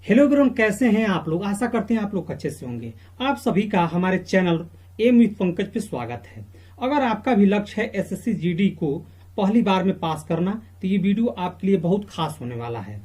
Hello everyone, कैसे हैं आप लोग। आशा करते हैं आप लोग अच्छे से होंगे। आप सभी का हमारे चैनल एम विद पंकज पे स्वागत है। अगर आपका भी लक्ष्य है एसएससी जीडी को पहली बार में पास करना, तो ये वीडियो आपके लिए बहुत खास होने वाला है।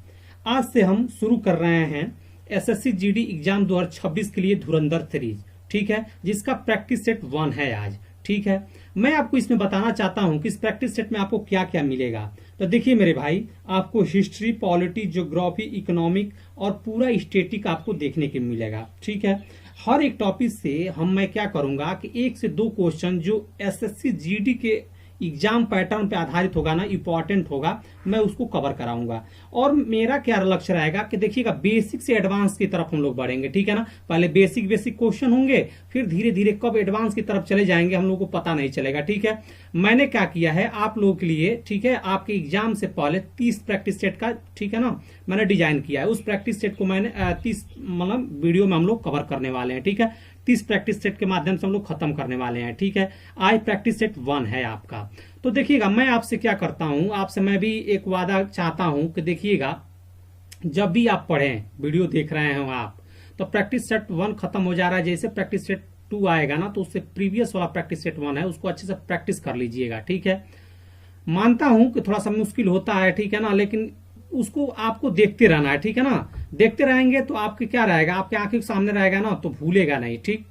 आज से हम शुरू कर रहे हैं एसएससी जीडी एग्जाम 2026 के लिए धुरंधर सीरीज, ठीक है, जिसका प्रैक्टिस सेट 1 है आज। ठीक है, मैं आपको इसमें बताना चाहता हूं कि इस प्रैक्टिस सेट में आपको क्या क्या मिलेगा। तो देखिए मेरे भाई, आपको हिस्ट्री, पॉलिटी, ज्योग्राफी, इकोनॉमिक और पूरा स्टेटिक आपको देखने को मिलेगा। ठीक है, हर एक टॉपिक से मैं क्या करूंगा कि 1 से 2 क्वेश्चन जो एसएससी जीडी के एग्जाम पैटर्न पे आधारित होगा ना, इंपॉर्टेंट होगा, मैं उसको कवर कराऊंगा। और मेरा क्या लक्ष्य रहेगा कि देखिएगा, बेसिक से एडवांस की तरफ हम लोग बढ़ेंगे। ठीक है ना, पहले बेसिक क्वेश्चन होंगे, फिर धीरे धीरे कब एडवांस की तरफ चले जाएंगे हम लोग को पता नहीं चलेगा। ठीक है, मैंने क्या किया है आप लोगों के लिए, ठीक है, आपके एग्जाम से पहले 30 प्रैक्टिस सेट का, ठीक है ना, मैंने डिजाइन किया है। उस प्रैक्टिस सेट को मैंने 30 मतलब वीडियो में हम लोग कवर करने वाले हैं। ठीक है, 30 प्रैक्टिस सेट के माध्यम से हम लोग खत्म करने वाले हैं। ठीक है, आज प्रैक्टिस सेट 1 है आपका। तो देखिएगा, मैं आपसे क्या करता हूं, आपसे मैं भी एक वादा चाहता हूं कि देखिएगा, जब भी आप पढ़ें, वीडियो देख रहे हो आप, तो प्रैक्टिस सेट 1 खत्म हो जा रहा है, जैसे प्रैक्टिस सेट 2 आएगा ना, तो उससे प्रीवियस वाला प्रैक्टिस सेट 1 है, उसको अच्छे से प्रैक्टिस कर लीजिएगा। ठीक है, मानता हूं कि थोड़ा सा मुश्किल होता है, ठीक है ना, लेकिन उसको आपको देखते रहना है। ठीक है ना, देखते रहेंगे तो आपके क्या रहेगा, आपके आंखों के सामने रहेगा ना, तो भूलेगा नहीं। ठीक,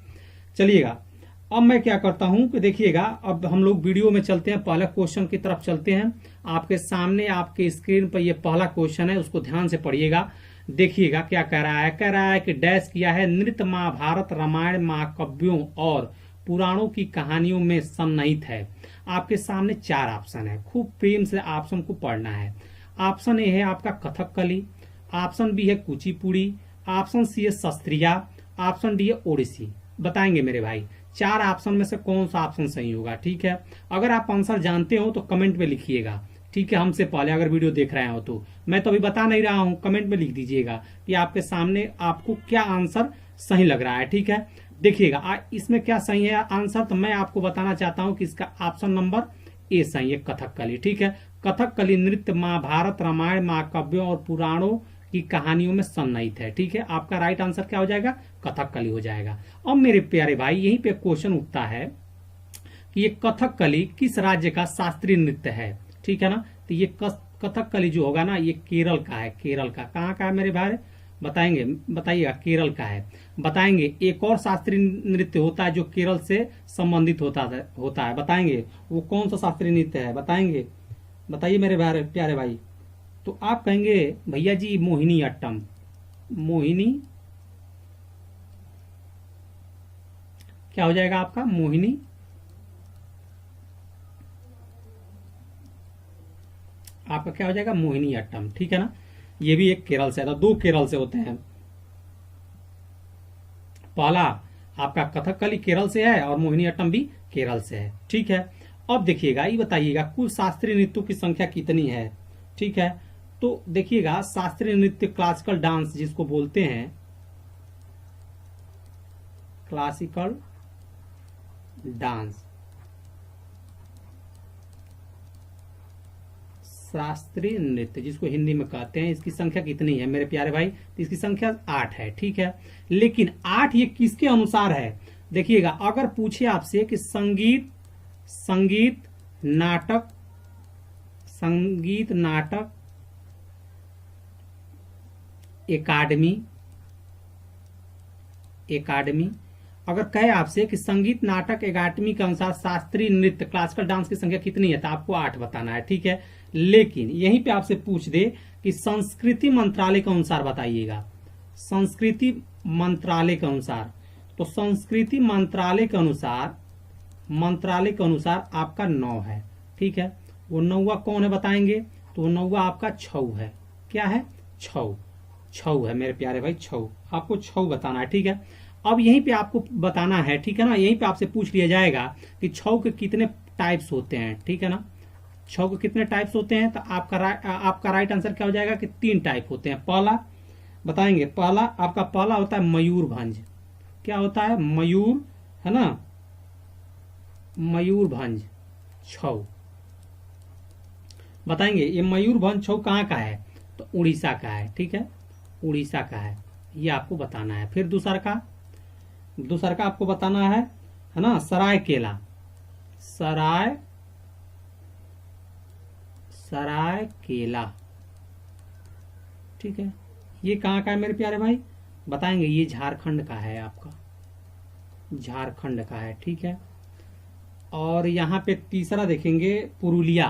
चलिएगा, अब मैं क्या करता हूं कि देखिएगा, अब हम लोग वीडियो में चलते हैं, पहला क्वेश्चन की तरफ चलते हैं। आपके सामने आपके स्क्रीन पर ये पहला क्वेश्चन है, उसको ध्यान से पढ़िएगा। देखिएगा क्या कह रहा है। कह रहा है कि डैश किया है, नृत्य महाभारत, रामायण, महाकाव्यों और पुराणों की कहानियों में सन्निहित है। आपके सामने 4 ऑप्शन है, खूब प्रेम से ऑप्शन को पढ़ना है। ऑप्शन ए है आपका कथकली, ऑप्शन बी है कुचिपुड़ी, ऑप्शन सी है शास्त्रीय, ऑप्शन डी है ओडिसी। बताएंगे मेरे भाई, 4 ऑप्शन में से कौन सा ऑप्शन सही होगा। ठीक है, अगर आप आंसर जानते हो तो कमेंट में लिखिएगा। ठीक है, हमसे पहले अगर वीडियो देख रहे हो तो, मैं तो अभी बता नहीं रहा हूं, कमेंट में लिख दीजिएगा कि आपके सामने आपको क्या आंसर सही लग रहा है। ठीक है, देखिएगा इसमें क्या सही है आंसर, तो मैं आपको बताना चाहता हूं कि इसका ऑप्शन नंबर ए सही है, कथकली। ठीक है, कथकली नृत्य महाभारत, रामायण, महाकाव्यों और पुराणों की कहानियों में सन्निहित है। ठीक है, आपका राइट आंसर क्या हो जाएगा, कथकली हो जाएगा। अब मेरे प्यारे भाई, यहीं पे क्वेश्चन उठता है कि ये कथकली किस राज्य का शास्त्रीय नृत्य है। ठीक है ना, तो ये कथकली जो होगा ना, ये केरल का है। केरल का कहाँ का है मेरे भाई, बताएंगे, बताइएगा, केरल का है। बताएंगे, एक और शास्त्रीय नृत्य होता है जो केरल से संबंधित होता है, बताएंगे वो कौन सा शास्त्रीय नृत्य है, बताएंगे, बताइए मेरे प्यारे भाई। तो आप कहेंगे भैया जी मोहिनी अट्टम। मोहिनी क्या हो जाएगा आपका, मोहिनी, आपका क्या हो जाएगा, मोहिनी अट्टम। ठीक है ना, ये भी एक केरल से है, तो 2 केरल से होते हैं। पहला आपका कथकली केरल से है और मोहिनी अट्टम भी केरल से है। ठीक है, अब देखिएगा, ये बताइएगा कुल शास्त्रीय नृत्यों की संख्या कितनी है। ठीक है, तो देखिएगा, शास्त्रीय नृत्य, क्लासिकल डांस जिसको बोलते हैं, क्लासिकल डांस, शास्त्रीय नृत्य जिसको हिंदी में कहते हैं, इसकी संख्या कितनी है मेरे प्यारे भाई, तो इसकी संख्या 8 है। ठीक है, लेकिन 8 ये किसके अनुसार है। देखिएगा, अगर पूछे आपसे कि संगीत नाटक एकाडमी, अगर कहे आपसे कि संगीत नाटक एकेडमी के अनुसार शास्त्रीय नृत्य, क्लासिकल डांस की संख्या कितनी है, तो आपको 8 बताना है। ठीक है, लेकिन यहीं पे आपसे पूछ दे कि संस्कृति मंत्रालय के अनुसार बताइएगा, संस्कृति मंत्रालय के अनुसार, तो संस्कृति मंत्रालय के अनुसार आपका 9 है। ठीक है, वो 9वां कौन है बताएंगे, तो वो 9वां आपका छऊ है। क्या है, छऊ है मेरे प्यारे भाई, छऊ, आपको छऊ बताना है। ठीक है, अब यहीं पे आपको बताना है, ठीक है ना, यहीं पे आपसे पूछ लिया जाएगा कि छऊ के कितने टाइप्स होते हैं। ठीक है ना, छऊ के कितने टाइप्स होते हैं, तो आपका राइट आंसर क्या हो जाएगा कि 3 टाइप होते हैं। पहला बताएंगे, पहला होता है मयूरभंज। क्या होता है, मयूर, है ना, मयूरभंज छऊ। बताएंगे ये मयूरभंज छऊ कहाँ का है, तो उड़ीसा का है। ठीक है, उड़ीसा का है, ये आपको बताना है। फिर दूसरा का आपको बताना है ना, सरायकेला, सरायकेला, ठीक है। ये कहाँ का है मेरे प्यारे भाई, बताएंगे। ये झारखंड का है, आपका झारखंड का है, ठीक है। और यहाँ पे तीसरा देखेंगे पुरुलिया,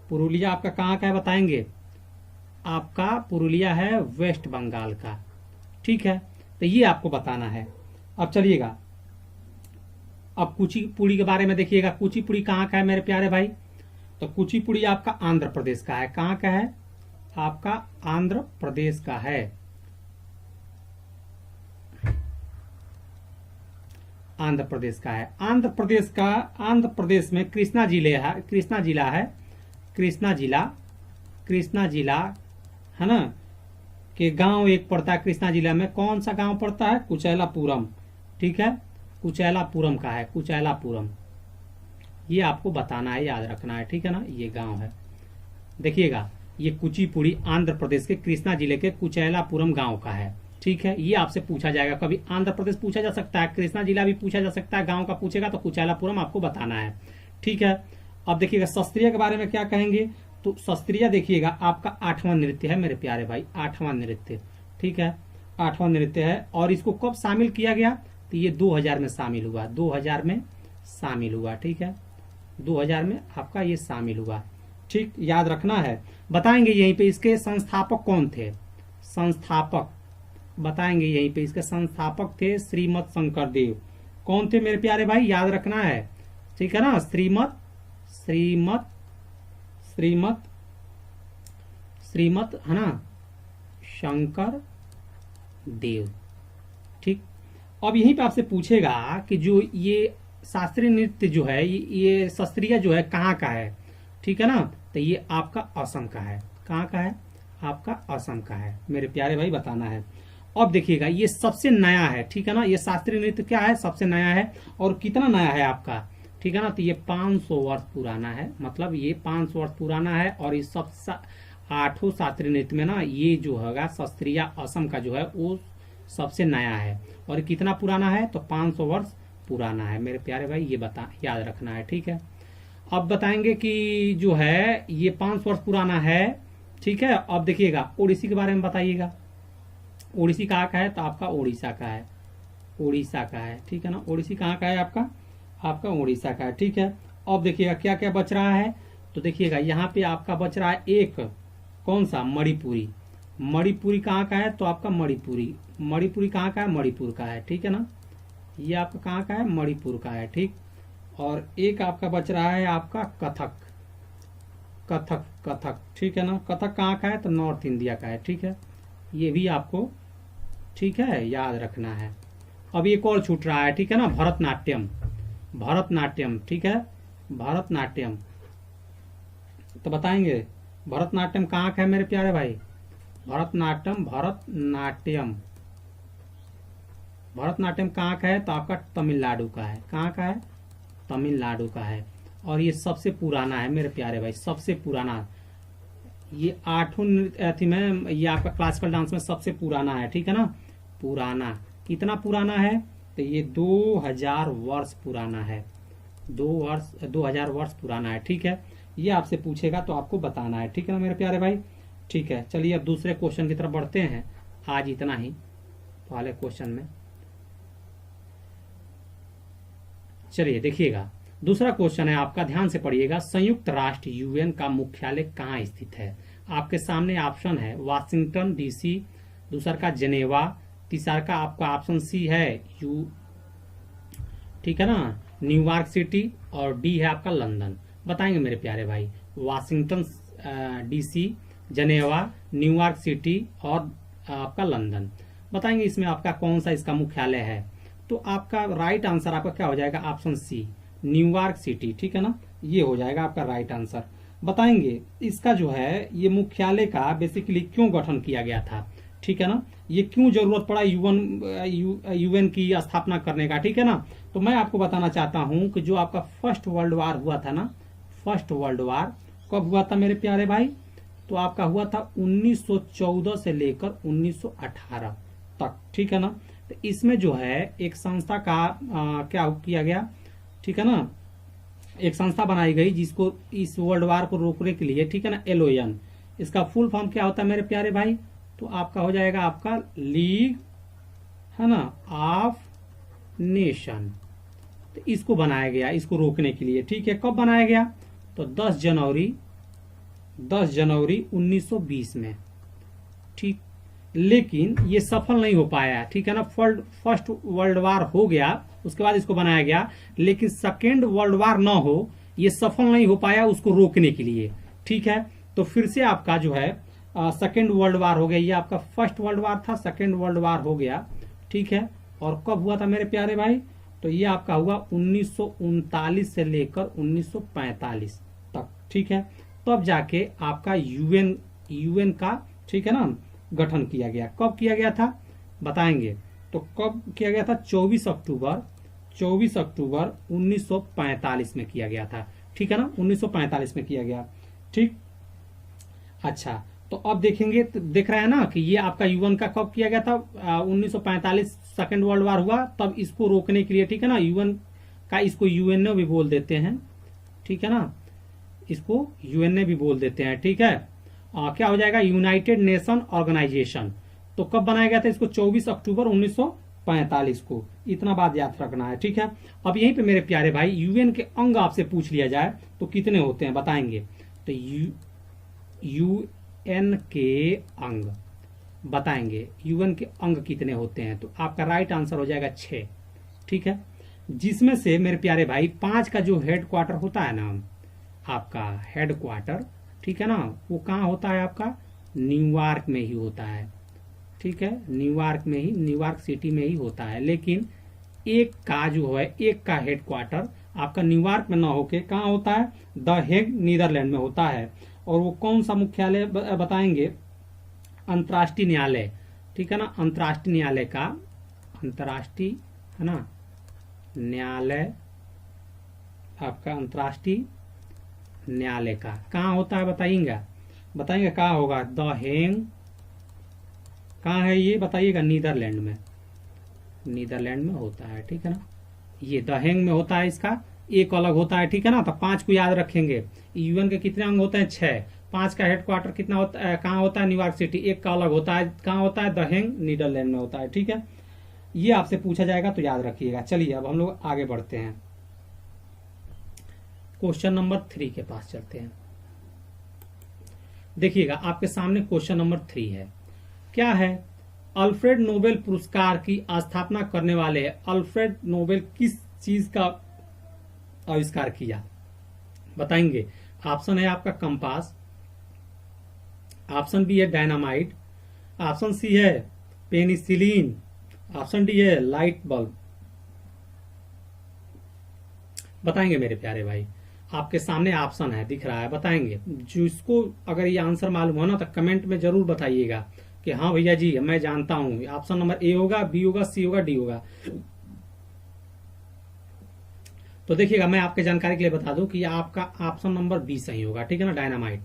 पुरुलिया आपका कहाँ का है बताएंगे। आपका पुरुलिया है वेस्ट बंगाल का, ठीक है। तो ये आपको बताना है। अब चलिएगा, अब कुचिपुड़ी के बारे में देखिएगा। कुचिपुड़ी कहाँ का है मेरे प्यारे भाई, तो कुचिपुड़ी आपका आंध्र प्रदेश का है। कहाँ का है, आपका आंध्र प्रदेश का है, आंध्र प्रदेश का है। आंध्र प्रदेश में कृष्णा जिला है ना, के गांव एक पड़ता है। कृष्णा जिला में कौन सा गांव पड़ता है, कुचैलापुरम, ठीक है। कुचैलापुरम का है, कुचैलापुरम, ये आपको बताना है, याद रखना है, ठीक है ना। ये गांव है, देखिएगा, ये कुचिपुड़ी आंध्र प्रदेश के कृष्णा जिले के कुचैलापुरम गांव का है, ठीक है। ये आपसे पूछा जाएगा, कभी आंध्र प्रदेश पूछा जा सकता है, कृष्णा जिला भी पूछा जा सकता है। गांव का पूछेगा तो कुचैलापुरम आपको बताना है, ठीक है। अब देखिएगा शास्त्रीय के बारे में क्या कहेंगे, तो शास्त्रीय देखिएगा आपका 8वां नृत्य है मेरे प्यारे भाई, 8वां नृत्य, ठीक है, 8वां नृत्य है। और इसको कब शामिल किया गया, तो ये 2000 में शामिल हुआ, 2000 में शामिल हुआ, ठीक है, 2000 में आपका ये शामिल हुआ, ठीक, याद रखना है। बताएंगे यहीं पे इसके संस्थापक कौन थे, संस्थापक बताएंगे यहीं पे, इसके संस्थापक थे श्रीमद शंकर देव। कौन थे मेरे प्यारे भाई, याद रखना है, ठीक है ना। श्रीमद है ना, शंकर देव, ठीक। अब यहीं पे आपसे पूछेगा कि जो ये शास्त्रीय नृत्य जो है, ये शास्त्रीय जो है कहाँ का है, ठीक है ना। तो ये आपका असम का है। कहाँ का है, आपका असम का है मेरे प्यारे भाई, बताना है। अब देखिएगा, ये सबसे नया है, ठीक है ना। ये शास्त्रीय नृत्य क्या है, सबसे नया है। और कितना नया है आपका, ठीक है ना, तो ये 500 वर्ष पुराना है, मतलब ये 500 वर्ष पुराना है। और इस सब 8 शास्त्रीय नृत्य में ना, ये जो होगा शास्त्रीय असम का जो है वो सबसे नया है। और कितना पुराना है, तो 500 वर्ष पुराना है मेरे प्यारे भाई, ये याद रखना है, ठीक है। अब बताएंगे कि जो है ये 500 वर्ष पुराना है, ठीक है। अब देखिएगा ओडिसी के बारे में बताइएगा। ओडिसी कहाँ का है, तो आपका उड़ीसा का है, उड़ीसा का है, ठीक है ना। ओडिसी कहाँ का है, आपका उड़ीसा का है, ठीक है। अब देखिएगा क्या क्या बच रहा है, तो देखिएगा यहाँ पे आपका बच रहा है एक, कौन सा, मणिपुरी कहाँ का है, तो आपका मणिपुरी कहाँ का है, मणिपुर का है, ठीक है ना। ये आपका कहाँ का है, मणिपुर का है, ठीक। और एक आपका बच रहा है आपका कथक, ठीक है ना। कथक कहाँ का है, तो नॉर्थ इंडिया का है, ठीक है। ये भी आपको, ठीक है, याद रखना है। अब एक और छूट रहा है, ठीक है ना, भरतनाट्यम, ठीक है, भरतनाट्यम। तो बताएंगे भरतनाट्यम कहाँ का है मेरे प्यारे भाई, भरतनाट्यम कहाँ का है, तो आपका तमिलनाडु का है। कहाँ का है, तमिलनाडु का है। और ये सबसे पुराना है मेरे प्यारे भाई, सबसे पुराना, ये 8 नृत्य में, ये आपका क्लासिकल डांस में सबसे पुराना है, ठीक है ना। पुराना कितना पुराना है, तो ये 2000 वर्ष पुराना है, 2000 वर्ष पुराना है, ठीक है। ये आपसे पूछेगा तो आपको बताना है, ठीक है ना मेरे प्यारे भाई, ठीक है। चलिए अब दूसरे क्वेश्चन की तरफ बढ़ते हैं। आज इतना ही पहले क्वेश्चन में। चलिए देखिएगा, दूसरा क्वेश्चन है आपका, ध्यान से पढ़िएगा। संयुक्त राष्ट्र यूएन का मुख्यालय कहाँ स्थित है। आपके सामने ऑप्शन है वाशिंगटन डीसी, दूसरा का जेनेवा, तीसरा का आपका ऑप्शन सी है ठीक है ना, न्यूयॉर्क सिटी, और डी है आपका लंदन। बताएंगे मेरे प्यारे भाई, Washington DC, Geneva, New York city और आपका लंदन। बताएंगे इसमें आपका कौन सा इसका मुख्यालय है। तो आपका राइट आंसर आपका क्या हो जाएगा, ऑप्शन सी, न्यूयॉर्क सिटी, ठीक है ना। ये हो जाएगा आपका राइट आंसर। बताएंगे इसका जो है ये मुख्यालय का बेसिकली क्यों गठन किया गया था, ठीक है ना, ये क्यों जरूरत पड़ा यूएन की स्थापना करने का, ठीक है ना। तो मैं आपको बताना चाहता हूं कि जो आपका फर्स्ट वर्ल्ड वार हुआ था ना, फर्स्ट वर्ल्ड वार कब हुआ था मेरे प्यारे भाई, तो आपका हुआ था 1914 से लेकर 1918 तक, ठीक है ना। तो इसमें जो है एक संस्था का क्या किया गया, ठीक है ना, एक संस्था बनाई गई जिसको इस वर्ल्ड वार को रोकने के लिए, ठीक है ना, LON, इसका फुल फॉर्म क्या होता है मेरे प्यारे भाई, तो आपका हो जाएगा आपका लीग, है ना, ऑफ नेशन। तो इसको बनाया गया इसको रोकने के लिए, ठीक है। कब बनाया गया, तो 10 जनवरी 1920 में, ठीक। लेकिन ये सफल नहीं हो पाया, ठीक है ना। फर्स्ट वर्ल्ड वार हो गया, उसके बाद इसको बनाया गया, लेकिन सेकेंड वर्ल्ड वार ना हो, ये सफल नहीं हो पाया उसको रोकने के लिए, ठीक है। तो फिर से आपका जो है सेकेंड वर्ल्ड वार हो गया, ये आपका फर्स्ट वर्ल्ड वार था, सेकेंड वर्ल्ड वार हो गया, ठीक है। और कब हुआ था मेरे प्यारे भाई, तो ये आपका हुआ 1939 से लेकर 1945 तक, ठीक है। तब जाके आपका यूएन का, ठीक है ना, गठन किया गया। कब किया गया था बताएंगे, तो कब किया गया था, 24 अक्टूबर 1945 में किया गया था, ठीक है ना, 1945 में किया गया, ठीक। अच्छा, तो अब देखेंगे, तो देख रहे हैं ना कि ये आपका यूएन का कब किया गया था, 1945 सेकेंड वर्ल्ड वार हुआ, तब इसको रोकने के लिए, ठीक है ना, यूएन का, इसको यूएनओ भी बोल देते हैं, ठीक है ना, इसको यूएनए भी बोल देते हैं, ठीक है। क्या हो जाएगा, यूनाइटेड नेशन ऑर्गेनाइजेशन। तो कब बनाया गया था इसको, 24 अक्टूबर 1945 को, इतना बात याद रखना है, ठीक है। अब यहीं पे मेरे प्यारे भाई यूएन के अंग आपसे पूछ लिया जाए तो कितने होते हैं बताएंगे, तो यूएन के अंग बताएंगे, यूएन के अंग कितने होते हैं, तो आपका राइट आंसर हो जाएगा 6, ठीक है। जिसमें से मेरे प्यारे भाई 5 का जो हेड क्वार्टर होता है ना, आपका हेड क्वार्टर, ठीक है ना, वो कहाँ होता है, आपका न्यूयॉर्क में ही होता है, ठीक है, न्यूयॉर्क में ही, न्यूयॉर्क सिटी में ही होता है। लेकिन एक का जो है, एक का हेड क्वार्टर आपका न्यूयॉर्क में ना होके कहाँ होता है, द हेग नीदरलैंड में होता है। और वो कौन सा मुख्यालय बताएंगे, अंतर्राष्ट्रीय न्यायालय, ठीक है ना, अंतर्राष्ट्रीय न्यायालय का, अंतर्राष्ट्रीय, है ना, न्यायालय आपका अंतर्राष्ट्रीय न्यायालय का कहाँ होता है बताइएगा कहाँ होगा, द हेग कहाँ है ये बताइएगा, नीदरलैंड में होता है, ठीक है ना, ये द हेग में होता है, इसका एक अलग होता है, ठीक है ना। तो 5 को याद रखेंगे। यूएन के कितने अंग होते हैं, 6। 5 का हेडक्वार्टर कितना होता है, कहाँ होता है, न्यूयॉर्क सिटी। एक का अलग होता है, कहाँ होता है, द हेग नीदरलैंड में होता है, ठीक है। ये आपसे पूछा जाएगा तो याद रखिएगा। चलिए अब हम लोग आगे बढ़ते हैं, क्वेश्चन नंबर 3 के पास चलते हैं। देखिएगा आपके सामने क्वेश्चन नंबर 3 है, क्या है, अल्फ्रेड नोबेल पुरस्कार की स्थापना करने वाले अल्फ्रेड नोबेल किस चीज का आविष्कार किया बताएंगे। ऑप्शन है आपका कंपास, ऑप्शन बी है डायनामाइट, ऑप्शन सी है पेनिसिलिन, ऑप्शन डी है लाइट बल्ब। बताएंगे मेरे प्यारे भाई, आपके सामने ऑप्शन है, दिख रहा है, बताएंगे। जिसको अगर ये आंसर मालूम हो ना तो कमेंट में जरूर बताइएगा कि हाँ भैया जी मैं जानता हूं। ऑप्शन नंबर ए होगा, बी होगा, सी होगा, डी होगा। तो देखिएगा मैं आपके जानकारी के लिए बता दूं कि आपका ऑप्शन नंबर बी सही होगा, ठीक है ना, डायनामाइट।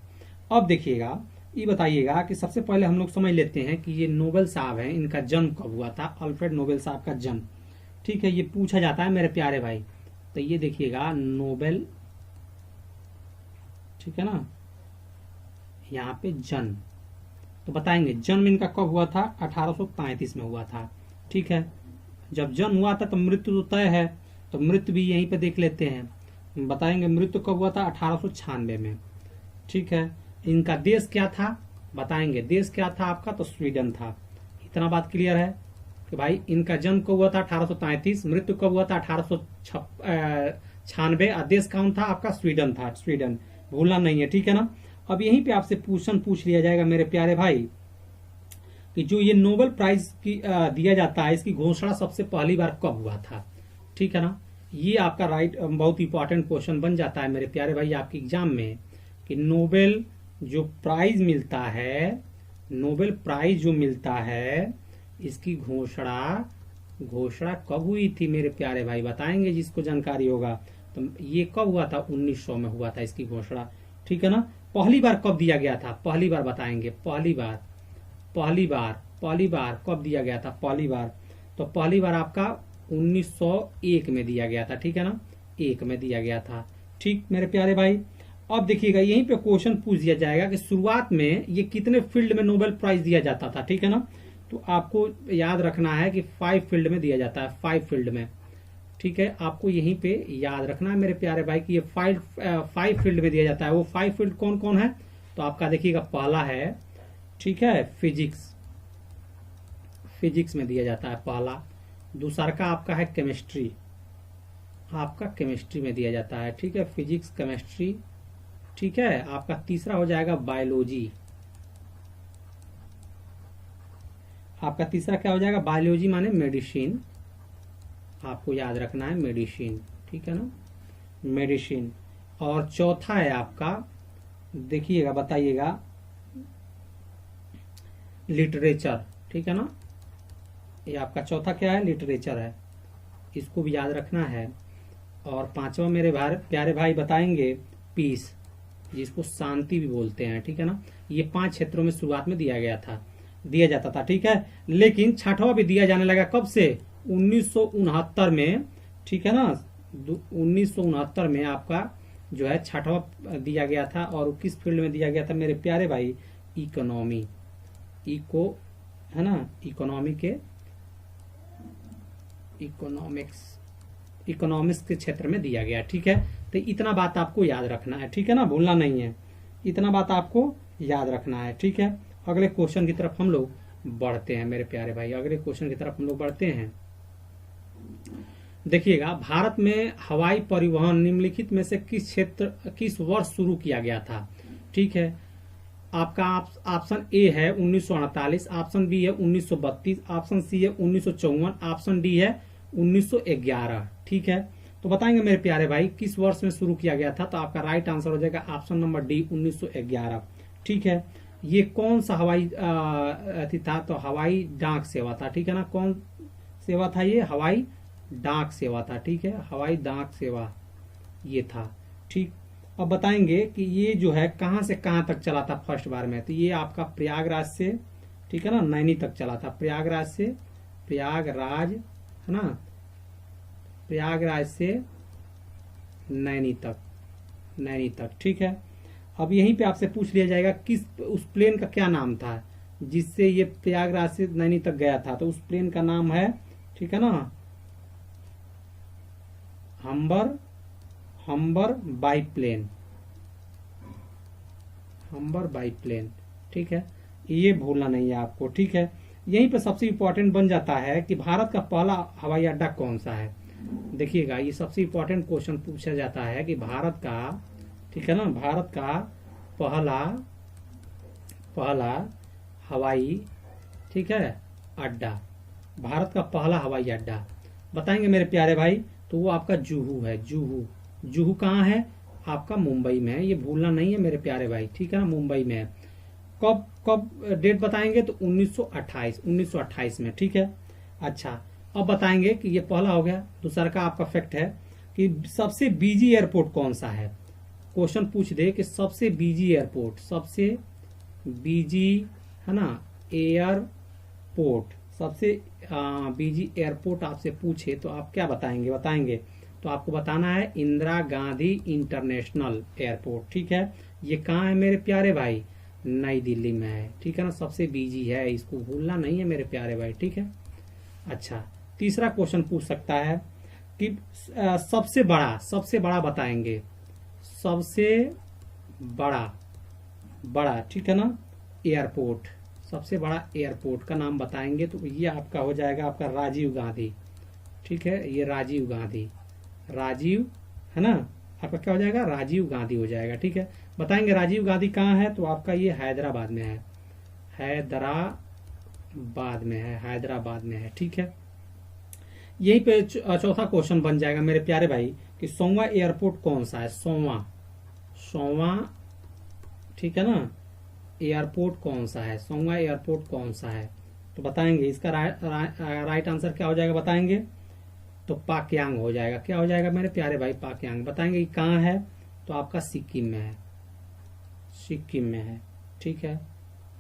अब देखिएगा ये बताइएगा कि सबसे पहले हम लोग समझ लेते हैं कि ये नोबेल साहब हैं, इनका जन्म कब हुआ था, अल्फ्रेड नोबेल साहब का जन्म, ठीक है, ये पूछा जाता है मेरे प्यारे भाई। तो ये देखिएगा नोबेल, ठीक है ना, यहाँ पे जन्म, तो बताएंगे जन्म इनका कब हुआ था, 1835 में हुआ था, ठीक है। जब जन्म हुआ था तो मृत्यु तो तय है, तो मृत्यु भी यहीं पे देख लेते हैं। बताएंगे मृत्यु कब हुआ था, 1896 में, ठीक है। इनका देश क्या था बताएंगे, देश क्या था आपका, तो स्वीडन था। इतना बात क्लियर है कि भाई इनका जन्म कब हुआ था 1833, मृत्यु कब हुआ था 1896, देश कौन था आपका, स्वीडन था, स्वीडन भूलना नहीं है, ठीक है ना। अब यहीं पे आपसे क्वेश्चन पूछ लिया जाएगा मेरे प्यारे भाई कि जो ये नोबेल प्राइज की दिया जाता है, इसकी घोषणा सबसे पहली बार कब हुआ था, ठीक है ना। ये आपका राइट बहुत इंपॉर्टेंट क्वेश्चन बन जाता है मेरे प्यारे भाई आपके एग्जाम में कि नोबेल जो प्राइज मिलता है, नोबेल प्राइज जो मिलता है, इसकी घोषणा कब हुई थी मेरे प्यारे भाई, बताएंगे जिसको जानकारी होगा। तो ये कब हुआ था, 1900 में हुआ था इसकी घोषणा, ठीक है ना। पहली बार कब दिया गया था, पहली बार बताएंगे, पहली बार कब दिया गया था, पहली बार, तो पहली बार आपका 1901 में दिया गया था, ठीक है ना, 1 में दिया गया था। ठीक मेरे प्यारे भाई, अब देखिएगा यहीं पे क्वेश्चन पूछ दिया जाएगा कि शुरुआत में ये कितने फील्ड में नोबेल प्राइज दिया जाता था, ठीक है ना। तो आपको याद रखना है कि 5 फील्ड में दिया जाता है, 5 फील्ड में, ठीक है। आपको यहीं पे याद रखना है मेरे प्यारे भाई कि ये 5 फील्ड में दिया जाता है। वो 5 फील्ड कौन कौन है, तो आपका देखिएगा पहला है, ठीक है, फिजिक्स में दिया जाता है पहला। दूसरा का आपका है केमिस्ट्री, आपका केमिस्ट्री में दिया जाता है, ठीक है, फिजिक्स केमिस्ट्री, ठीक है। आपका तीसरा हो जाएगा बायोलॉजी, आपका तीसरा क्या हो जाएगा, बायोलॉजी माने मेडिसिन, आपको याद रखना है मेडिसिन, ठीक है ना, मेडिसिन। और चौथा है आपका, देखिएगा बताइएगा, लिटरेचर, ठीक है ना, ये आपका चौथा क्या है, लिटरेचर है, इसको भी याद रखना है। और पांचवा मेरे प्यारे भाई बताएंगे पीस, जिसको शांति भी बोलते हैं, ठीक है ना। ये 5 क्षेत्रों में शुरुआत में दिया जाता था, ठीक है। लेकिन छठवां भी दिया जाने लगा कब से, 1969 में, ठीक है ना, 1969 में आपका जो है छठवां दिया गया था। और किस फील्ड में दिया गया था मेरे प्यारे भाई, इकोनॉमी, है ना, इकोनॉमिक्स के क्षेत्र में दिया गया, ठीक है। तो इतना बात आपको याद रखना है, ठीक है ना, भूलना नहीं है, इतना बात आपको याद रखना है, ठीक है। अगले क्वेश्चन की तरफ हम लोग बढ़ते हैं मेरे प्यारे भाई, अगले क्वेश्चन की तरफ हम लोग बढ़ते हैं। देखिएगा, भारत में हवाई परिवहन निम्नलिखित में से किस वर्ष शुरू किया गया था, ठीक है। आपका ऑप्शन ए है 1948, ऑप्शन बी है 1932, ऑप्शन सी है 1954, ऑप्शन डी है 1911, ठीक है। तो बताएंगे मेरे प्यारे भाई किस वर्ष में शुरू किया गया था, तो आपका राइट आंसर हो जाएगा ऑप्शन नंबर डी 1911, ठीक है। ये कौन सा हवाई था, तो हवाई डाक सेवा था, ठीक है ना। कौन सेवा था ये, हवाई डाक सेवा था, ठीक है, हवाई डाक सेवा ये था, ठीक। अब बताएंगे कि ये जो है कहां से कहां तक चला था फर्स्ट बार में, तो ये आपका प्रयागराज से, ठीक है ना, नैनी तक चला था, प्रयागराज से नैनी तक, ठीक है। अब यहीं पे आपसे पूछ लिया जाएगा किस उस प्लेन का क्या नाम था जिससे ये प्रयागराज से नैनी तक गया था, तो उस प्लेन का नाम है, ठीक है ना, हम्बर बाईप्लेन, ठीक है, ये भूलना नहीं है आपको, ठीक है। यहीं पे सबसे इंपॉर्टेंट बन जाता है कि भारत का पहला हवाई अड्डा कौन सा है। देखिएगा, ये सबसे इंपॉर्टेंट क्वेश्चन पूछा जाता है कि भारत का, ठीक है ना, भारत का पहला हवाई, ठीक है, अड्डा, भारत का पहला हवाई अड्डा बताएंगे मेरे प्यारे भाई, तो वो आपका जुहू है। जुहू कहाँ है, आपका मुंबई में है, ये भूलना नहीं है मेरे प्यारे भाई, ठीक है ना, मुंबई में है। कब डेट बताएंगे, तो 1928 में, ठीक है। अच्छा, अब बताएंगे कि ये पहला हो गया। दूसरा का आपका फैक्ट है कि सबसे बिजी एयरपोर्ट कौन सा है, क्वेश्चन पूछ दे कि सबसे बिजी है ना एयरपोर्ट, सबसे बिजी एयरपोर्ट आपसे पूछे तो आप क्या बताएंगे, तो आपको बताना है इंदिरा गांधी इंटरनेशनल एयरपोर्ट, ठीक है। ये कहाँ है मेरे प्यारे भाई, नई दिल्ली में है, ठीक है ना, सबसे बिजी है, इसको भूलना नहीं है मेरे प्यारे भाई, ठीक है। अच्छा, तीसरा क्वेश्चन पूछ सकता है कि सबसे बड़ा बताएंगे, सबसे बड़ा, ठीक है ना, एयरपोर्ट, सबसे बड़ा एयरपोर्ट का नाम बताएंगे, तो ये आपका हो जाएगा आपका राजीव गांधी, ठीक है, ये राजीव है ना, आपका क्या हो जाएगा, राजीव गांधी हो जाएगा, ठीक है। बताएंगे राजीव गांधी कहाँ है, तो आपका ये हैदराबाद में है, ठीक है। यहीं पे चौथा क्वेश्चन बन जाएगा मेरे प्यारे भाई कि 100वां एयरपोर्ट कौन सा है, 100वां, ठीक है ना, एयरपोर्ट कौन सा है, 100वां एयरपोर्ट कौन सा है, तो बताएंगे इसका राइट आंसर क्या हो जाएगा, बताएंगे तो पाक्यांग हो जाएगा। क्या हो जाएगा मेरे प्यारे भाई, पाक्यांग। बताएंगे कहाँ है, तो आपका सिक्किम में है, सिक्किम में है, ठीक है।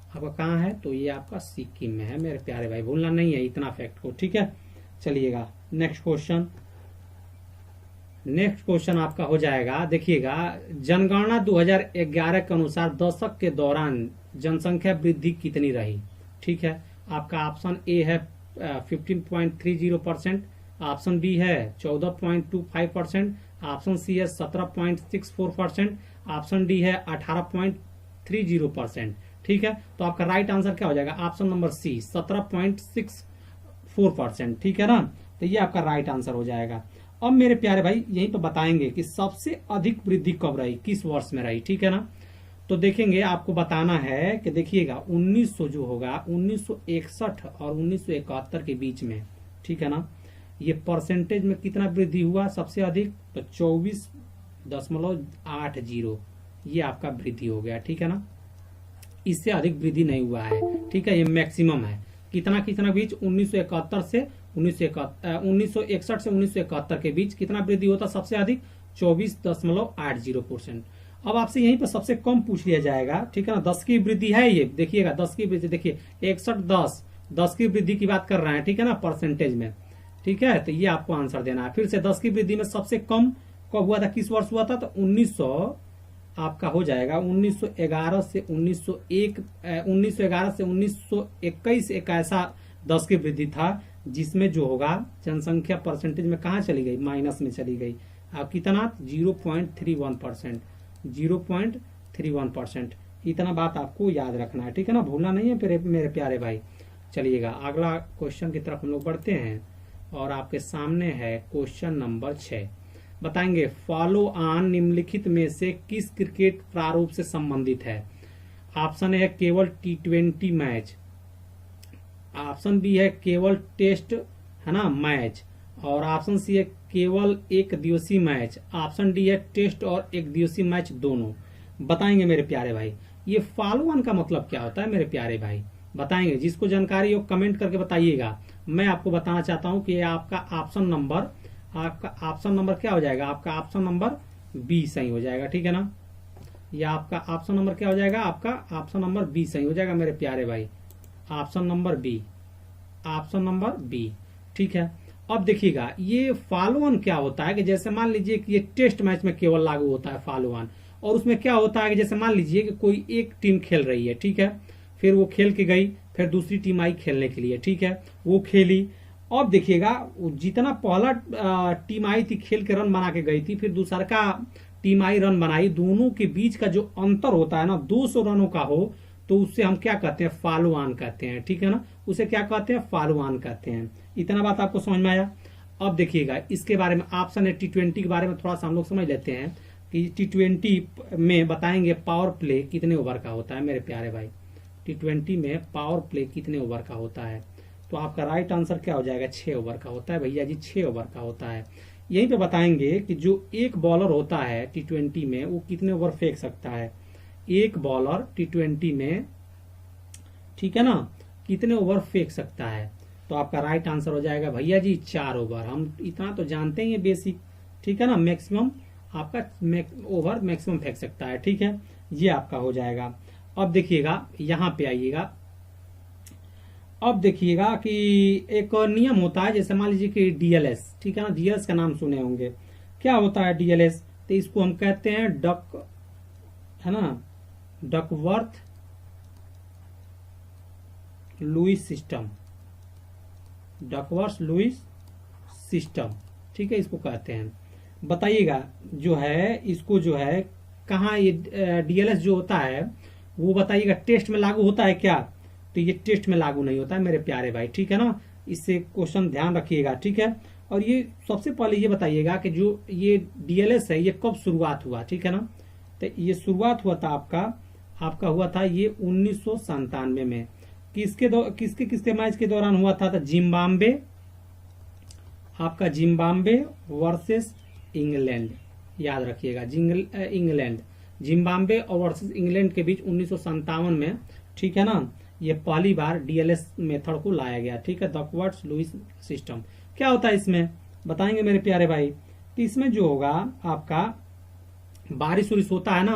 आपका कहाँ है, तो ये आपका सिक्किम में है मेरे प्यारे भाई, भूलना नहीं है इतना फैक्ट को, ठीक है। चलिएगा नेक्स्ट क्वेश्चन। नेक्स्ट क्वेश्चन आपका हो जाएगा, देखिएगा, जनगणना 2011 के अनुसार दशक के दौरान जनसंख्या वृद्धि कितनी रही, ठीक है। आपका ऑप्शन ए है 15.30%, ऑप्शन बी है 14.25%, ऑप्शन सी है 17.64%, ऑप्शन डी है 18.30%, ठीक है। तो आपका राइट आंसर क्या हो जाएगा, ऑप्शन नंबर सी 17.64%, ठीक है ना। तो ये आपका राइट आंसर हो जाएगा। अब मेरे प्यारे भाई यहीं पर बताएंगे कि सबसे अधिक वृद्धि कब रही, किस वर्ष में रही, ठीक है ना। तो देखेंगे, आपको बताना है कि देखिएगा 1900 जो होगा 1961 और 1971 के बीच में, ठीक है ना, ये परसेंटेज में कितना वृद्धि हुआ सबसे अधिक, तो 24.80 ये आपका वृद्धि हो गया, ठीक है ना। इससे अधिक वृद्धि नहीं हुआ है, ठीक है, ये मैक्सिमम है। कितना कितना बीच, 1961 से 1971 के बीच कितना वृद्धि होता सबसे अधिक, 24.80%। अब आपसे यहीं पर सबसे कम पूछ लिया जाएगा, ठीक है ना। 10 की वृद्धि है ये, देखिएगा 10 की वृद्धि, देखिए 61 10 की वृद्धि की बात कर रहे हैं, ठीक है ना, परसेंटेज में, ठीक है। तो ये आपको आंसर देना है। फिर से 10 की वृद्धि में सबसे कम कब हुआ था, किस वर्ष हुआ था, तो 1900 आपका हो जाएगा 1911 से 1921 एक ऐसा 10 की वृद्धि था जिसमें जो होगा जनसंख्या परसेंटेज में कहा चली गई, माइनस में चली गई। अब कितना, 0.31%, 0.31%। इतना बात आपको याद रखना है, ठीक है ना, भूलना नहीं है मेरे प्यारे भाई। चलिएगा अगला क्वेश्चन की तरफ हम लोग बढ़ते हैं और आपके सामने है क्वेश्चन नंबर 6। बताएंगे, फॉलो ऑन निम्नलिखित में से किस क्रिकेट प्रारूप से संबंधित है। ऑप्शन है केवल T20 मैच, ऑप्शन बी है केवल टेस्ट, है ना, मैच, और ऑप्शन सी है केवल एक दिवसीय मैच, ऑप्शन डी है टेस्ट और एक दिवसीय मैच दोनों। बताएंगे मेरे प्यारे भाई, ये फॉलो ऑन का मतलब क्या होता है मेरे प्यारे भाई, बताएंगे। जिसको जानकारी हो कमेंट करके बताइएगा। मैं आपको बताना चाहता हूं कि आपका ऑप्शन नंबर क्या हो जाएगा, आपका ऑप्शन नंबर बी सही हो जाएगा, ठीक है ना। या आपका ऑप्शन नंबर क्या हो जाएगा, आपका ऑप्शन नंबर बी सही हो जाएगा मेरे प्यारे भाई, option number B, option number B, ठीक है। अब देखिएगा, ये फॉलो ऑन क्या होता है कि जैसे मान लीजिए कि ये टेस्ट मैच में केवल लागू होता है फॉलो ऑन, और उसमें क्या होता है कि जैसे मान लीजिए कि कोई एक टीम खेल रही है, ठीक है, फिर वो खेल के गई, फिर दूसरी टीम आई खेलने के लिए, ठीक है, वो खेली। अब देखिएगा, जितना पहला टीम आई थी खेल के रन बना के गई थी, फिर दूसरा का टीम आई रन बनाई, दोनों के बीच का जो अंतर होता है ना 200 रनों का हो, तो उससे हम क्या कहते हैं, फॉलो ऑन कहते हैं, ठीक है ना, उसे क्या कहते हैं, फॉलो ऑन कहते हैं। इतना बात आपको समझ में आया। अब देखिएगा इसके बारे में, ऑप्शन है T20 के बारे में थोड़ा सा हम लोग समझ लेते हैं कि T20 में बताएंगे पावर प्ले कितने ओवर का होता है मेरे प्यारे भाई, T20 में पावर प्ले कितने ओवर का होता है। तो आपका राइट आंसर क्या हो जाएगा, 6 ओवर का होता है भैया जी, 6 ओवर का होता है। यहीं पे बताएंगे कि जो एक बॉलर होता है T20 में वो कितने ओवर फेंक सकता है, एक बॉलर T20 में, ठीक है ना, कितने ओवर फेंक सकता है। तो आपका राइट आंसर हो जाएगा भैया जी 4 ओवर। हम इतना तो जानते ही है बेसिक, ठीक है ना, मैक्सिमम आपका ओवर मैक्सिमम फेंक सकता है, ठीक है, ये आपका हो जाएगा। अब देखिएगा यहाँ पे आइएगा, अब देखिएगा कि एक नियम होता है, जैसे मान लीजिए कि DLS, ठीक है ना, DLS का नाम सुने होंगे। क्या होता है DLS, तो इसको हम कहते हैं डक, है ना, Duckworth Lewis system, Duckworth Lewis system, ठीक है, इसको कहते हैं। बताइएगा जो है इसको जो है कहाँ ये DLS जो होता है वो बताइएगा टेस्ट में लागू होता है क्या, तो ये टेस्ट में लागू नहीं होता है मेरे प्यारे भाई, ठीक है ना, इससे क्वेश्चन ध्यान रखिएगा, ठीक है। और ये सबसे पहले ये बताइएगा कि जो ये DLS है ये कब शुरुआत हुआ, ठीक है ना, तो ये शुरुआत हुआ था आपका हुआ था ये 1997 में। किसके मैच के दौरान हुआ था, तो जिम्बाब्वे, आपका जिम्बाब्वे वर्सेस इंग्लैंड, याद रखिएगा, इंग्लैंड, जिम्बाब्वे और वर्सेस इंग्लैंड के बीच 1957 में, ठीक है ना, ये पहली बार DLS मेथड को लाया गया, ठीक है, डकवर्थ लुईस सिस्टम। क्या होता है इसमें, बताएंगे मेरे प्यारे भाई। तो इसमें जो होगा आपका बारिश उरिश होता है ना,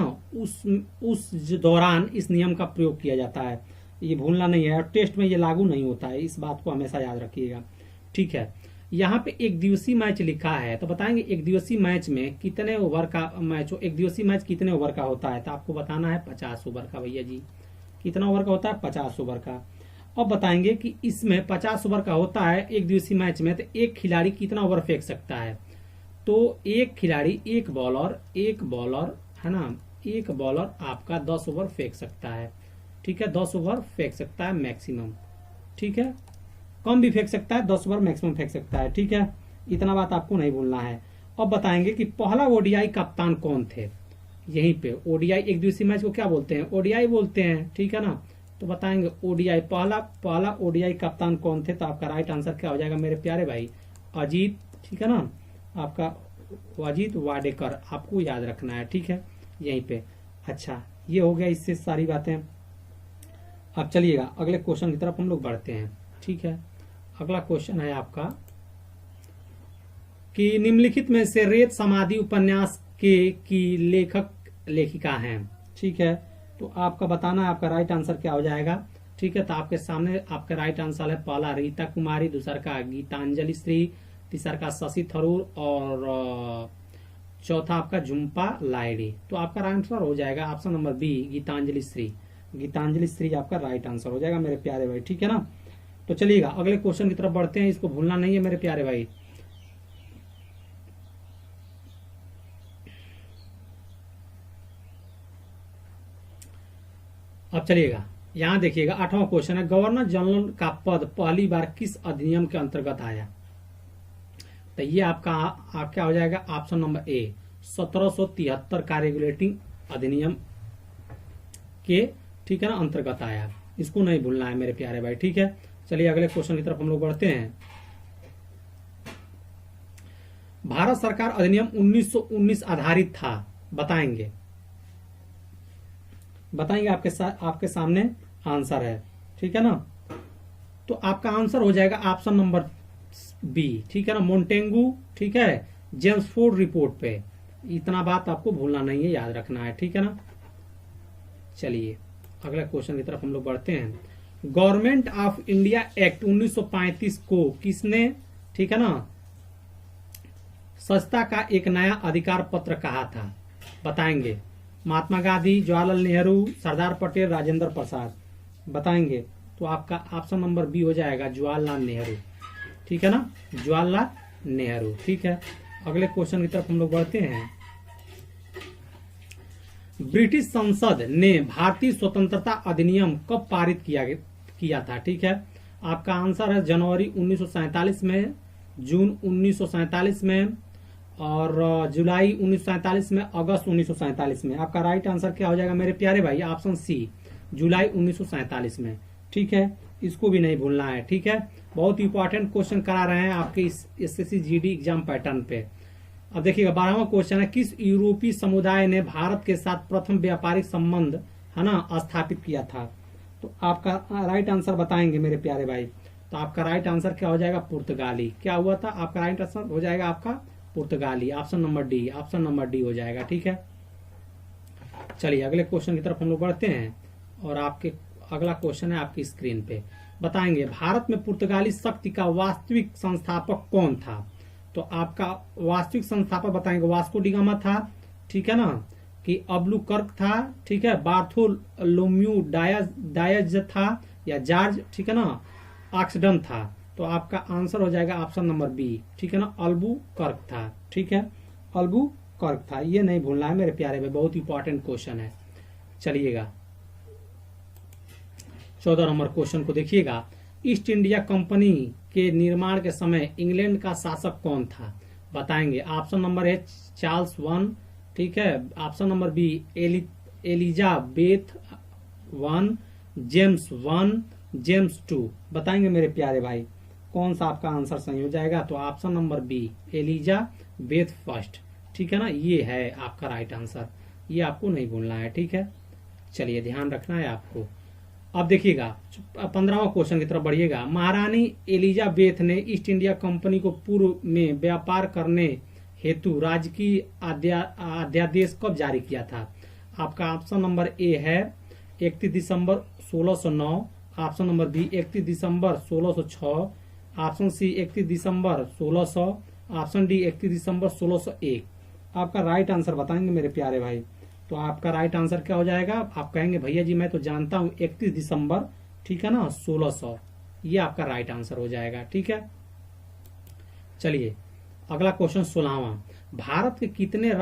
उस दौरान इस नियम का प्रयोग किया जाता है। ये भूलना नहीं है, और टेस्ट में ये लागू नहीं होता है, इस बात को हमेशा याद रखिएगा। ठीक है, यहाँ पे एक दिवसीय मैच लिखा है, तो बताएंगे एक दिवसीय मैच में कितने ओवर का मैच हो, एक दिवसीय मैच कितने ओवर का होता है, तो आपको बताना है 50 ओवर का। भैया जी कितना ओवर का होता है, 50 ओवर का। अब बताएंगे कि इसमें 50 ओवर का होता है एक दिवसीय मैच में, तो एक खिलाड़ी कितना ओवर फेंक सकता है, तो एक खिलाड़ी एक बॉलर है ना, एक बॉलर आपका 10 ओवर फेंक सकता है। ठीक है, 10 ओवर फेंक सकता है मैक्सिमम। ठीक है, कम भी फेंक सकता है, 10 ओवर मैक्सिमम फेंक सकता है। ठीक है, इतना बात आपको नहीं भूलना है। अब बताएंगे कि पहला ओडीआई कप्तान कौन थे। यहीं पे ओडीआई एक दिवसीय मैच को क्या बोलते हैं, ओडीआई बोलते हैं। ठीक है ना, तो बताएंगे ओडीआई पहला ओडीआई कप्तान कौन थे, तो आपका राइट आंसर क्या हो जाएगा मेरे प्यारे भाई, अजीत। ठीक है ना, आपका अजीत वाडेकर, आपको याद रखना है। ठीक है, यहीं पे। अच्छा, ये हो गया इससे सारी बातें। अब चलिएगा अगले क्वेश्चन की तरफ हम लोग बढ़ते हैं। ठीक है, अगला क्वेश्चन है आपका कि निम्नलिखित में से रेत समाधि उपन्यास के की लेखक लेखिका हैं। ठीक है, तो आपका बताना है आपका राइट आंसर क्या हो जाएगा। ठीक है, तो आपके सामने आपका राइट आंसर है पहला रीता कुमारी, दूसरा का गीतांजलि श्री, तीसरा का शशि थरूर, और चौथा आपका झुम्पा लाइडी। तो आपका राइट आंसर हो जाएगा option number B, Geetanjali Shree. Geetanjali Shree आपका राइट आंसर हो जाएगा मेरे प्यारे भाई। ठीक है ना, तो चलिएगा अगले क्वेश्चन की तरफ बढ़ते हैं, इसको भूलना नहीं है मेरे प्यारे भाई। अब चलिएगा यहां देखिएगा 8वां क्वेश्चन है, गवर्नर जनरल का पद पहली बार किस अधिनियम के अंतर्गत आया। तो ये आपका क्या हो जाएगा, ऑप्शन नंबर ए, 1773 का रेगुलेटिंग अधिनियम के, ठीक है ना, अंतर्गत आया। इसको नहीं भूलना है मेरे प्यारे भाई। ठीक है, चलिए अगले क्वेश्चन की तरफ हम लोग बढ़ते हैं। भारत सरकार अधिनियम 1919 आधारित था, बताएंगे आपके सामने आंसर है। ठीक है ना, तो आपका आंसर हो जाएगा ऑप्शन नंबर बी। ठीक है ना, मोंटेगू। ठीक है, जेम्सफोर्ड रिपोर्ट पे। इतना बात आपको भूलना नहीं है, याद रखना है। ठीक है ना, चलिए अगला क्वेश्चन की तरफ हम लोग बढ़ते हैं। गवर्नमेंट ऑफ इंडिया एक्ट 1935 को किसने, ठीक है ना, सस्ता का एक नया अधिकार पत्र कहा था, बताएंगे। महात्मा गांधी, जवाहरलाल नेहरू, सरदार पटेल, राजेंद्र प्रसाद, बताएंगे। तो आपका ऑप्शन नंबर बी हो जाएगा, जवाहरलाल नेहरू। ठीक है ना, जवाहरलाल नेहरू। ठीक है, अगले क्वेश्चन की तरफ हम लोग बढ़ते हैं। ब्रिटिश संसद ने भारतीय स्वतंत्रता अधिनियम कब पारित किया था। ठीक है, आपका आंसर है जनवरी 1947 में, जून 1947 में, और जुलाई 1947 में, अगस्त 1947 में। आपका राइट आंसर क्या हो जाएगा मेरे प्यारे भाई, ऑप्शन सी, जुलाई 1947 में। ठीक है, इसको भी नहीं भूलना है। ठीक है, बहुत इंपॉर्टेंट क्वेश्चन करा रहे हैं आपके इस एसएससी जीडी एग्जाम पैटर्न पे। अब देखिएगा 12वां क्वेश्चन है, किस यूरोपीय समुदाय ने भारत के साथ प्रथम व्यापारिक संबंध, है ना, स्थापित किया था। तो आपका राइट आंसर बताएंगे मेरे प्यारे भाई। तो आपका राइट आंसर क्या हो जाएगा, पुर्तगाली। क्या हुआ था, आपका राइट आंसर हो जाएगा आपका पुर्तगाली, option number D, option number D हो जाएगा। ठीक है, चलिए अगले क्वेश्चन की तरफ हम लोग बढ़ते हैं, और आपके अगला क्वेश्चन है आपकी स्क्रीन पे। बताएंगे भारत में पुर्तगाली शक्ति का वास्तविक संस्थापक कौन था। तो आपका वास्तविक संस्थापक बताएंगे, वास्को डी गामा था, ठीक है ना, कि अब्लुकर्क था, ठीक है, बार्थोलोम्यू डायज था, या जॉर्ज, ठीक है ना, ऑक्सडन था। तो आपका आंसर हो जाएगा ऑप्शन नंबर बी, ठीक है ना, अल्बुकर्क था। ठीक है, अल्बुकर्क था, ये नहीं भूलना है मेरे प्यारे भाई, बहुत इंपॉर्टेंट क्वेश्चन है। चलिएगा 14 नंबर क्वेश्चन को देखिएगा। ईस्ट इंडिया कंपनी के निर्माण के समय इंग्लैंड का शासक कौन था, बताएंगे। ऑप्शन नंबर है चार्ल्स वन, ठीक है, option number B Elizabeth one, James one, James two, बताएंगे मेरे प्यारे भाई, कौन सा आपका आंसर सही हो जाएगा। तो option number B, Elizabeth first, ठीक है ना, ये है आपका राइट आंसर, ये आपको नहीं भूलना है। ठीक है, चलिए ध्यान रखना है आपको। अब देखिएगा 15वां क्वेश्चन की तरफ बढ़िएगा। महारानी एलिजाबेथ ने ईस्ट इंडिया कंपनी को पूर्व में व्यापार करने हेतु राज्य की अध्यादेश कब जारी किया था? आपका ऑप्शन नंबर ए है 31 दिसंबर 1609, ऑप्शन नंबर बी 31 दिसंबर 1606, ऑप्शन सी 31 दिसंबर 1600, ऑप्शन डी 31 दिसंबर 1601। आपका राइट आंसर बताएंगे मेरे प्यारे भाई। तो आपका राइट आंसर क्या हो जाएगा? आप कहेंगे भैया जी मैं तो जानता हूं 31 दिसंबर, ठीक है ना, 1600। ये आपका राइट आंसर हो जाएगा। ठीक है, चलिए अगला क्वेश्चन 16वां। भारत के कितने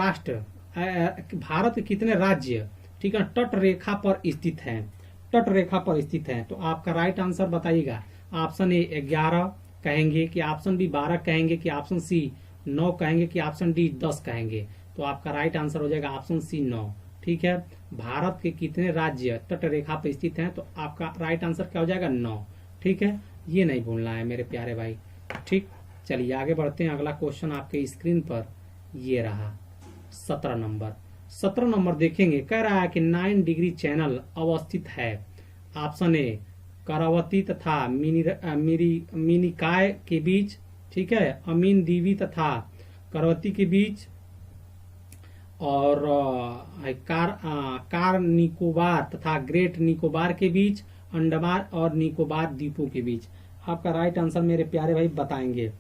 राज्य, ठीक है, तट रेखा पर स्थित हैं? तट रेखा पर स्थित हैं। तो आपका राइट आंसर बताइएगा। ऑप्शन ए 11 कहेंगे कि ऑप्शन बी 12 कहेंगे कि ऑप्शन सी 9 कहेंगे कि ऑप्शन डी 10 कहेंगे? तो आपका राइट आंसर हो जाएगा ऑप्शन सी 9। ठीक है, भारत के कितने राज्य तट रेखा पर स्थित हैं? तो आपका राइट आंसर क्या हो जाएगा? 9। ठीक है, ये नहीं भूलना है मेरे प्यारे भाई। ठीक, चलिए आगे बढ़ते हैं। अगला क्वेश्चन आपके स्क्रीन पर ये रहा 17 नंबर। 17 नंबर देखेंगे, कह रहा है कि 9 डिग्री चैनल अवस्थित है। ऑप्शन ए करावती तथा मिनिकाय के बीच, ठीक है, अमीन दीवी तथा करावती के बीच, और कार निकोबार तथा ग्रेट निकोबार के बीच, अंडमान और निकोबार द्वीपों के बीच। आपका राइट आंसर मेरे प्यारे भाई बताएंगे।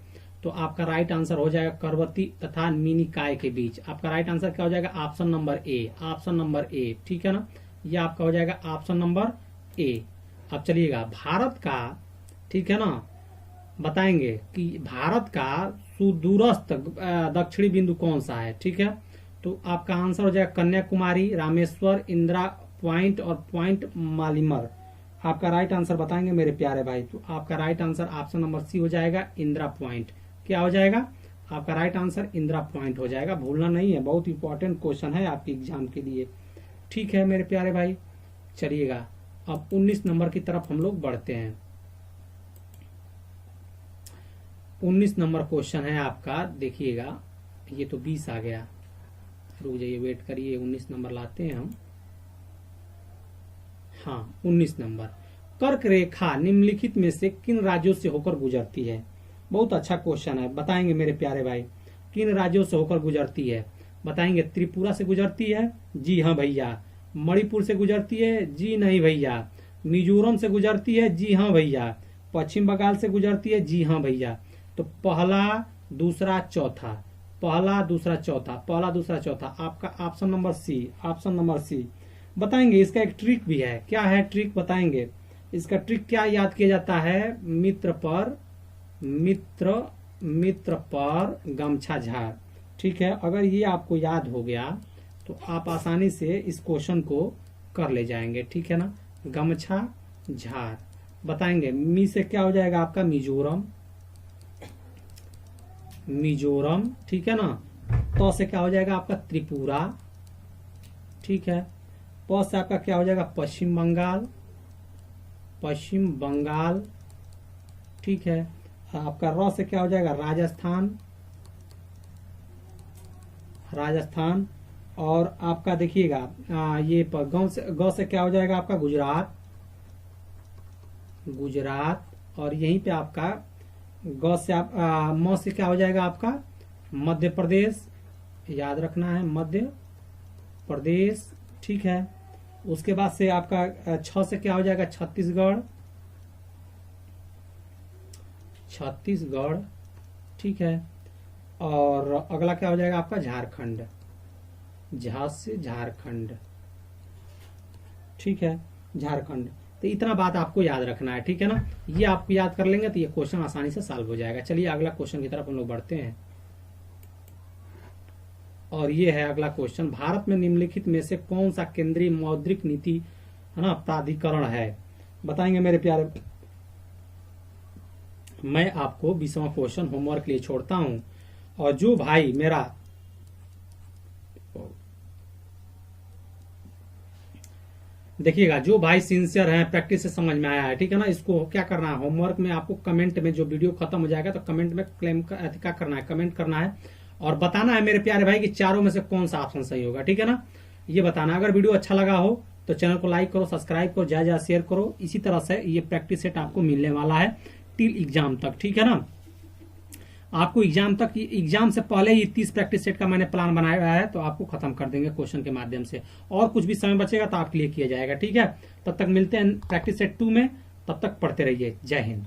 तो आपका राइट आंसर हो जाएगा करवती तथा मिनिकाय के बीच। आपका राइट आंसर क्या हो जाएगा? Option number A, option number A. ठीक है ना, ये आपका हो जाएगा ऑप्शन नंबर ए। अब चलिएगा भारत का, ठीक है ना, बताएंगे कि भारत का सुदूरस्थ दक्षिणी बिंदु कौन सा है? ठीक है, तो आपका आंसर हो जाएगा कन्याकुमारी, रामेश्वर, इंदिरा पॉइंट और पॉइंट मालिमर। आपका राइट आंसर बताएंगे मेरे प्यारे भाई। तो आपका right answer option number C हो जाएगा, इंदिरा पॉइंट। क्या हो जाएगा? आपका राइट आंसर इंदिरा पॉइंट हो जाएगा, भूलना नहीं है, बहुत इंपॉर्टेंट क्वेश्चन है आपके एग्जाम के लिए। ठीक है मेरे प्यारे भाई, चलिएगा अब 19 नंबर की तरफ हम लोग बढ़ते हैं। 19 नंबर क्वेश्चन है आपका, देखिएगा, ये तो 20 आ गया, रुक जाइए, वेट करिए, 19 नंबर लाते हैं हम। हाँ, 19 नंबर, कर्क रेखा निम्नलिखित में से किन राज्यों से होकर गुजरती है? बहुत अच्छा क्वेश्चन है, बताएंगे मेरे प्यारे भाई। किन राज्यों से होकर गुजरती है? बताएंगे। त्रिपुरा से गुजरती है? जी हाँ भैया। मणिपुर से गुजरती है? जी नहीं भैया। मिजोरम से गुजरती है? जी हाँ भैया। पश्चिम बंगाल से गुजरती है? जी हाँ भैया। तो पहला दूसरा चौथा, पहला दूसरा चौथा, पहला दूसरा चौथा, आपका option number C, option number C. बताएंगे इसका एक ट्रिक भी है। क्या है ट्रिक? बताएंगे इसका ट्रिक। क्या याद किया जाता है? मित्र पर गमछा झाड़। ठीक है, अगर ये आपको याद हो गया तो आप आसानी से इस क्वेश्चन को कर ले जाएंगे। ठीक है ना, गमछा झाड़। बताएंगे मी से क्या हो जाएगा आपका? मिजोरम, मिजोरम। ठीक है ना, तो से क्या हो जाएगा आपका? त्रिपुरा। ठीक है, प से आपका क्या हो जाएगा? पश्चिम बंगाल, पश्चिम बंगाल। ठीक है, आपका र से क्या हो जाएगा? राजस्थान, राजस्थान। और आपका देखिएगा ये ग से क्या हो जाएगा आपका? गुजरात, गुजरात। और यहीं पे आपका ग से आप म से क्या हो जाएगा आपका? मध्य प्रदेश, याद रखना है, मध्य प्रदेश। ठीक है, उसके बाद से आपका छ से क्या हो जाएगा? छत्तीसगढ़, छत्तीसगढ़। ठीक है, और अगला क्या हो जाएगा आपका? झारखंड, झा से झारखंड। ठीक है, झारखंड। तो इतना बात आपको याद रखना है। ठीक है ना, ये आप याद कर लेंगे तो ये क्वेश्चन आसानी से सॉल्व हो जाएगा। चलिए अगला क्वेश्चन की तरफ हम लोग बढ़ते हैं, और ये है अगला क्वेश्चन। भारत में निम्नलिखित में से कौन सा केंद्रीय मौद्रिक नीति, है ना, प्राधिकरण है? बताएंगे मेरे प्यारे। मैं आपको 20वां क्वेश्चन होमवर्क के लिए छोड़ता हूं, और जो भाई मेरा देखिएगा, जो भाई सिंसियर है, प्रैक्टिस से समझ में आया है, ठीक है ना, इसको क्या करना है? होमवर्क में आपको कमेंट में, जो वीडियो खत्म हो जाएगा तो कमेंट में क्लेम क्या करना है? कमेंट करना है और बताना है मेरे प्यारे भाई कि चारों में से कौन सा ऑप्शन सही होगा। ठीक है ना, ये बताना। अगर वीडियो अच्छा लगा हो तो चैनल को लाइक करो, सब्सक्राइब करो, ज्यादा ज्यादा शेयर करो। इसी तरह से ये प्रैक्टिस सेट आपको मिलने वाला है टिल एग्जाम तक। ठीक है ना, आपको एग्जाम से पहले ही 30 प्रैक्टिस सेट का मैंने प्लान बनाया हुआ है, तो आपको खत्म कर देंगे क्वेश्चन के माध्यम से। और कुछ भी समय बचेगा तो आपके लिए किया जाएगा। ठीक है, तब तक मिलते हैं प्रैक्टिस सेट 2 में, तब तक पढ़ते रहिए। जय हिंद।